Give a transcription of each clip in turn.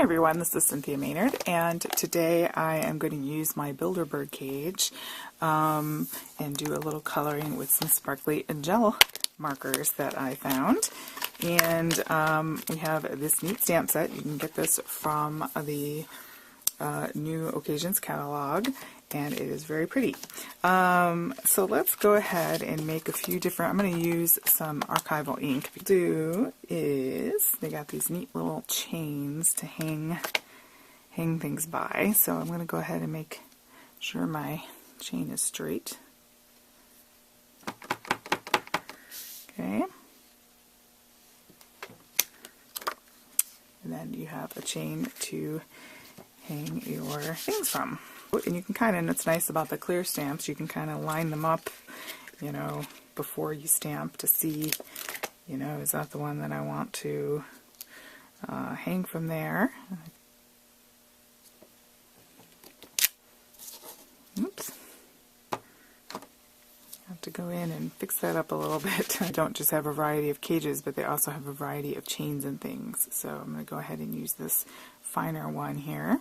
Hey everyone, this is Cynthia Maynard, and today I am going to use my Builder Bird cage and do a little coloring with some sparkly gel markers that I found. And we have this neat stamp set. You can get this from the New Occasions catalog, and it is very pretty. So let's go ahead and make a few different. I'm going to use some archival ink. What they do is they got these neat little chains to hang things by. So I'm going to go ahead and make sure my chain is straight. Okay. And then you have a chain to hang your things from. And you can kind of, and what's nice about the clear stamps, you can kind of line them up, you know, before you stamp to see, you know, is that the one that I want to hang from there. Oops. I have to go in and fix that up a little bit. I don't just have a variety of cages, but they also have a variety of chains and things. So I'm going to go ahead and use this finer one here.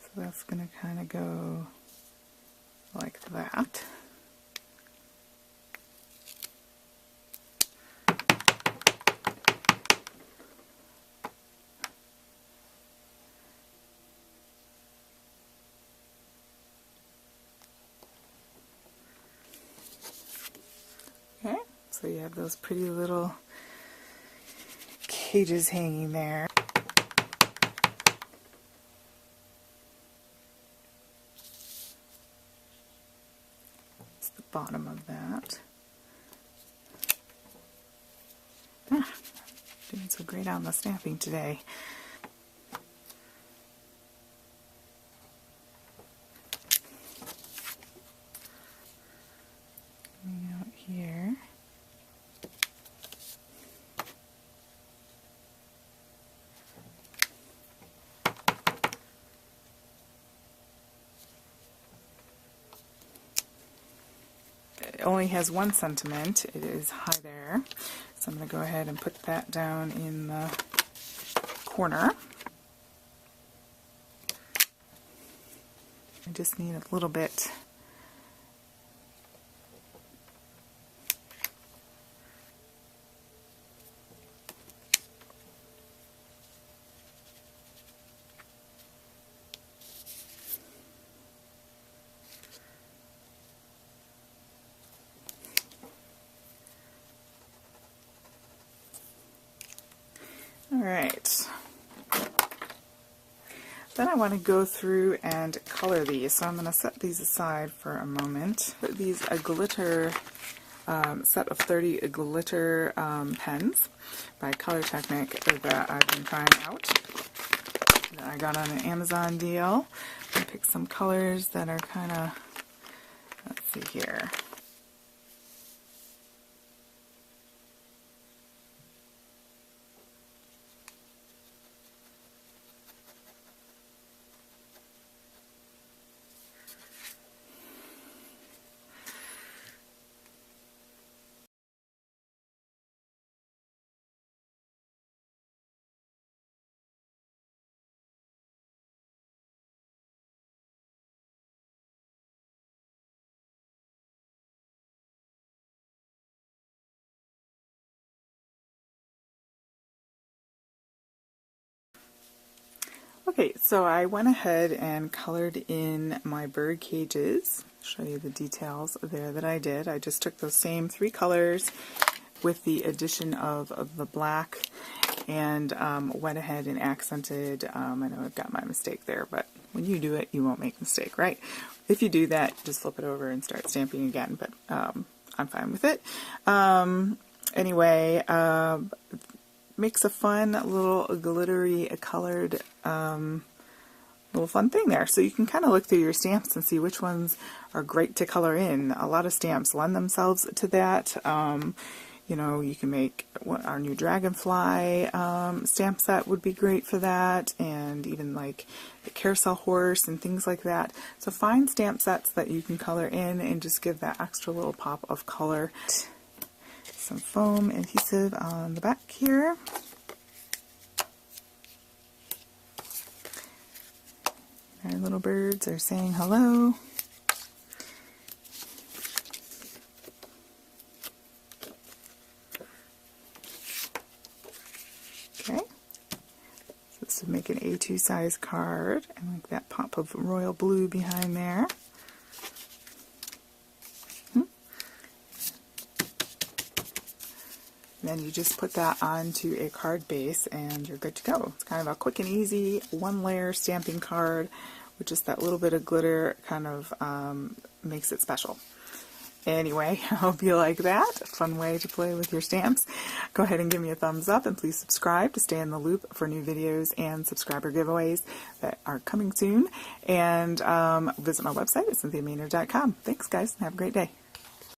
So that's going to kind of go like that. Okay, so you have those pretty little cages hanging there. It's the bottom of that. Doing so great on the stamping today. Out here. It only has one sentiment. It is high there. So I'm going to go ahead and put that down in the corner. I just need a little bit. Alright, then I want to go through and color these, so I'm going to set these aside for a moment. These a glitter set of 30 glitter pens by Color Technic that I've been trying out, that I got on an Amazon deal. I picked some colors that are kind of, let's see here. Okay, so I went ahead and colored in my bird cages. I'll show you the details there that I did. I just took those same 3 colors with the addition of the black and went ahead and accented. I know I've got my mistake there, but when you do it, you won't make a mistake, right? If you do that, just flip it over and start stamping again, but I'm fine with it. Anyway, makes a fun little glittery colored little fun thing there. So you can kind of look through your stamps and see which ones are great to color in. A lot of stamps lend themselves to that. You know, you can make our new dragonfly stamp set would be great for that, and even like the carousel horse and things like that. So find stamp sets that you can color in and just give that extra little pop of color. Some foam adhesive on the back here. Our little birds are saying hello. Okay, so this would make an A2 size card, and like that pop of royal blue behind there. Then you just put that onto a card base and you're good to go. It's kind of a quick and easy one layer stamping card with just that little bit of glitter. Kind of makes it special. Anyway, I hope you like that. A fun way to play with your stamps. Go ahead and give me a thumbs up, and please subscribe to stay in the loop for new videos and subscriber giveaways that are coming soon. And visit my website at CynthiaMaynard.com. Thanks guys, and have a great day.